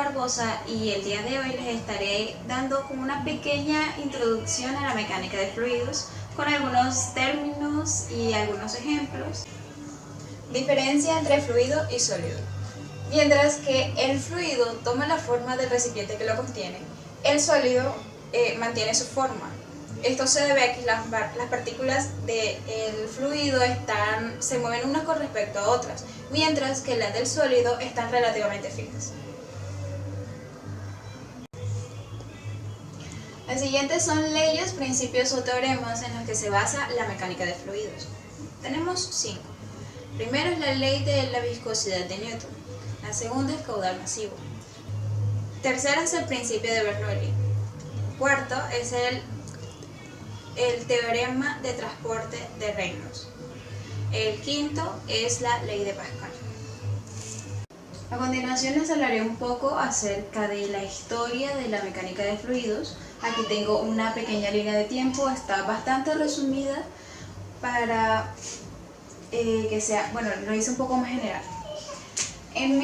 Barbosa y el día de hoy les estaré dando como una pequeña introducción a la mecánica de fluidos con algunos términos y algunos ejemplos. Diferencia entre fluido y sólido. Mientras que el fluido toma la forma del recipiente que lo contiene, el sólido mantiene su forma. Esto se debe a que las partículas del fluido se mueven unas con respecto a otras, mientras que las del sólido están relativamente fijas. Las siguientes son leyes, principios o teoremas en los que se basa la mecánica de fluidos. Tenemos 5. Primero es la ley de la viscosidad de Newton. La segunda es caudal masivo. Tercera es el principio de Bernoulli. Cuarto es el teorema de transporte de Reynolds. El quinto es la ley de Pascal. A continuación les hablaré un poco acerca de la historia de la mecánica de fluidos. Aquí tengo una pequeña línea de tiempo, está bastante resumida para que sea, bueno, lo hice un poco más general. En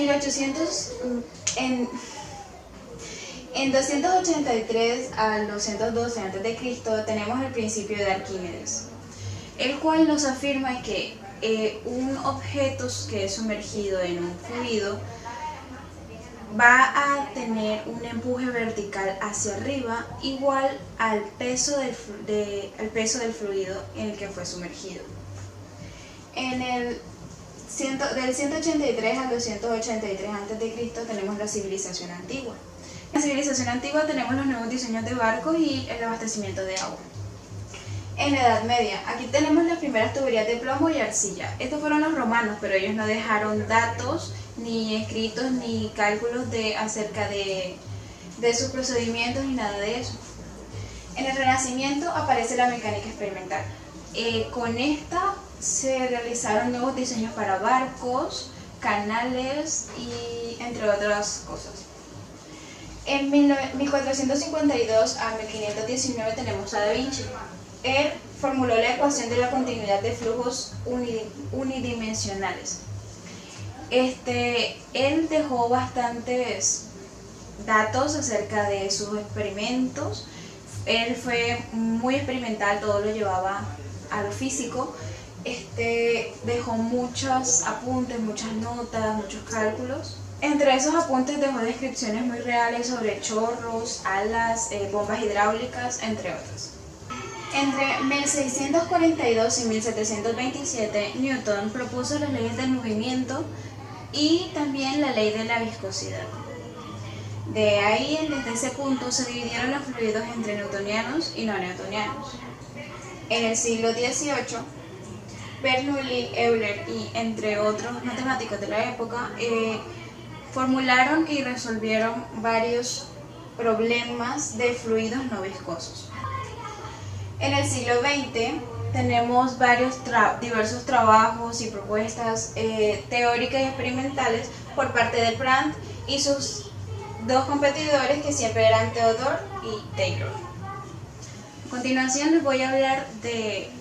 283 al 212 a.C. tenemos el principio de Arquímedes, el cual nos afirma que un objeto que es sumergido en un fluido va a tener un empuje vertical hacia arriba igual al peso del fluido en el que fue sumergido. Del 183 al 283 a.C. tenemos la civilización antigua. En la civilización antigua tenemos los nuevos diseños de barcos y el abastecimiento de agua. En la Edad Media, aquí tenemos las primeras tuberías de plomo y arcilla. Estos fueron los romanos, pero ellos no dejaron datos, ni escritos, ni cálculos acerca de sus procedimientos, ni nada de eso. En el Renacimiento aparece la mecánica experimental. Con esta se realizaron nuevos diseños para barcos, canales y entre otras cosas. En 1452 a 1519 tenemos a Da Vinci. Él formuló la ecuación de la continuidad de flujos unidimensionales. Él dejó bastantes datos acerca de sus experimentos. Él fue muy experimental, todo lo llevaba a lo físico. Dejó muchos apuntes, muchas notas, muchos cálculos. Entre esos apuntes dejó descripciones muy reales sobre chorros, alas, bombas hidráulicas, entre otras. Entre 1642 y 1727, Newton propuso las leyes del movimiento y también la ley de la viscosidad. De ahí, desde ese punto, se dividieron los fluidos entre newtonianos y no newtonianos. En el siglo XVIII, Bernoulli, Euler y entre otros matemáticos de la época formularon y resolvieron varios problemas de fluidos no viscosos. En el siglo XX tenemos diversos trabajos y propuestas teóricas y experimentales por parte de Brandt y sus dos competidores que siempre eran Theodore y Taylor. A continuación les voy a hablar de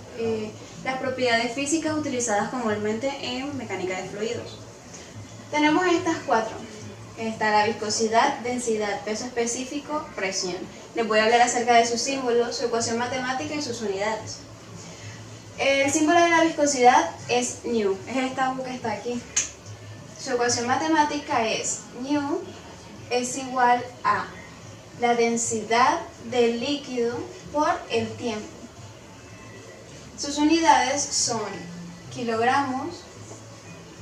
las propiedades físicas utilizadas comúnmente en mecánica de fluidos. Tenemos estas 4. Está la viscosidad, densidad, peso específico, presión. Les voy a hablar acerca de sus símbolos, su ecuación matemática y sus unidades. El símbolo de la viscosidad es nu, es esta U que está aquí. Su ecuación matemática es nu es igual a la densidad del líquido por el tiempo. Sus unidades son kilogramos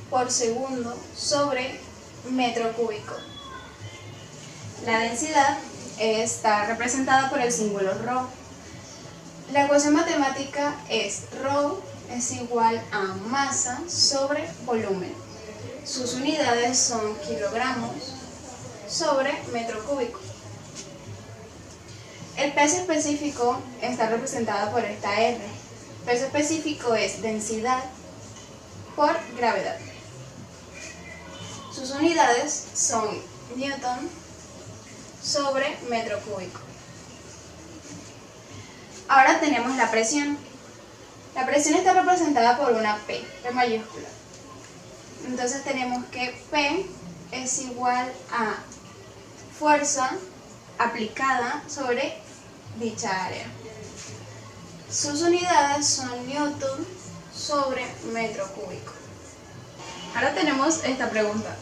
por segundo sobre metro cúbico. La densidad está representada por el símbolo ρ. La ecuación matemática es ρ es igual a masa sobre volumen. Sus unidades son kilogramos sobre metro cúbico. El peso específico está representado por esta R. Peso específico es densidad por gravedad. Sus unidades son newton sobre metro cúbico. Ahora tenemos la presión. La presión está representada por una P mayúscula. Entonces tenemos que P es igual a fuerza aplicada sobre dicha área. Sus unidades son newton sobre metro cúbico. Ahora tenemos esta pregunta.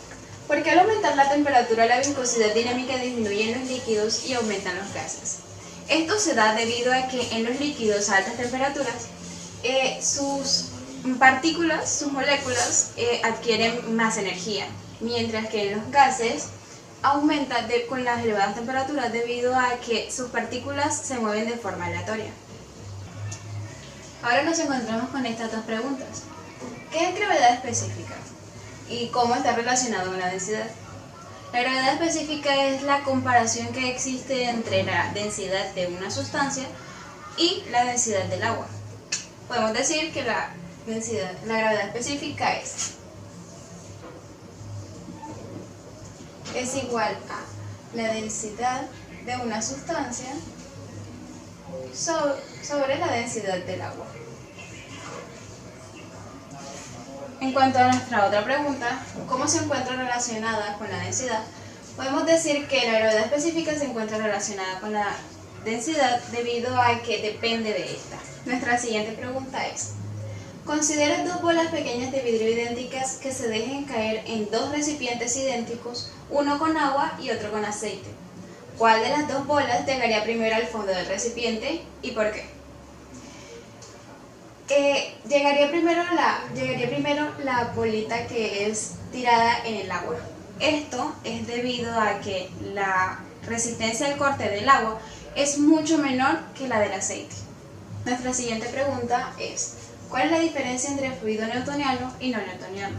¿Por qué al aumentar la temperatura la viscosidad dinámica disminuye en los líquidos y aumentan los gases? Esto se da debido a que en los líquidos a altas temperaturas sus partículas, sus moléculas adquieren más energía, mientras que en los gases aumenta con las elevadas temperaturas debido a que sus partículas se mueven de forma aleatoria. Ahora nos encontramos con estas dos preguntas. ¿Qué es gravedad específica? ¿Y cómo está relacionado con la densidad? La gravedad específica es la comparación que existe entre la densidad de una sustancia y la densidad del agua. Podemos decir que la gravedad específica es igual a la densidad de una sustancia sobre la densidad del agua. En cuanto a nuestra otra pregunta, ¿cómo se encuentra relacionada con la densidad? Podemos decir que la gravedad específica se encuentra relacionada con la densidad debido a que depende de esta. Nuestra siguiente pregunta es: considera dos bolas pequeñas de vidrio idénticas que se dejen caer en dos recipientes idénticos, uno con agua y otro con aceite. ¿Cuál de las dos bolas llegaría primero al fondo del recipiente y por qué? Llegaría primero la bolita que es tirada en el agua. Esto es debido a que la resistencia al corte del agua es mucho menor que la del aceite. Nuestra siguiente pregunta es: ¿cuál es la diferencia entre fluido newtoniano y no newtoniano?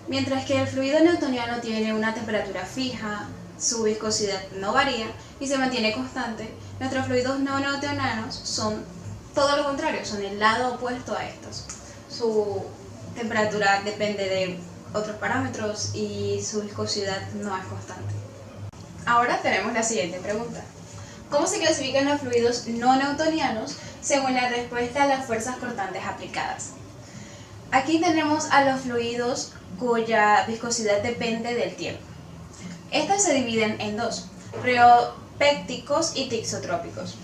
Mientras que el fluido newtoniano tiene una temperatura fija, su viscosidad no varía y se mantiene constante, nuestros fluidos no newtonianos son todo lo contrario, son el lado opuesto a estos. Su temperatura depende de otros parámetros y su viscosidad no es constante. Ahora tenemos la siguiente pregunta. ¿Cómo se clasifican los fluidos no newtonianos según la respuesta a las fuerzas cortantes aplicadas? Aquí tenemos a los fluidos cuya viscosidad depende del tiempo. Estas se dividen en dos: rheopécticos y tixotrópicos.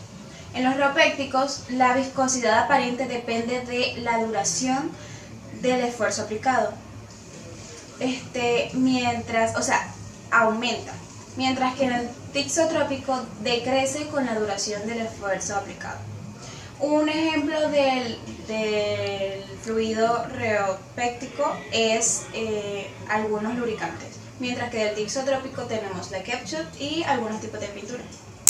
En los rheopécticos, la viscosidad aparente depende de la duración del esfuerzo aplicado. Aumenta. Mientras que en el tixotrópico decrece con la duración del esfuerzo aplicado. Un ejemplo del fluido rheopéctico es algunos lubricantes, mientras que del tixotrópico tenemos la ketchup y algunos tipos de pintura.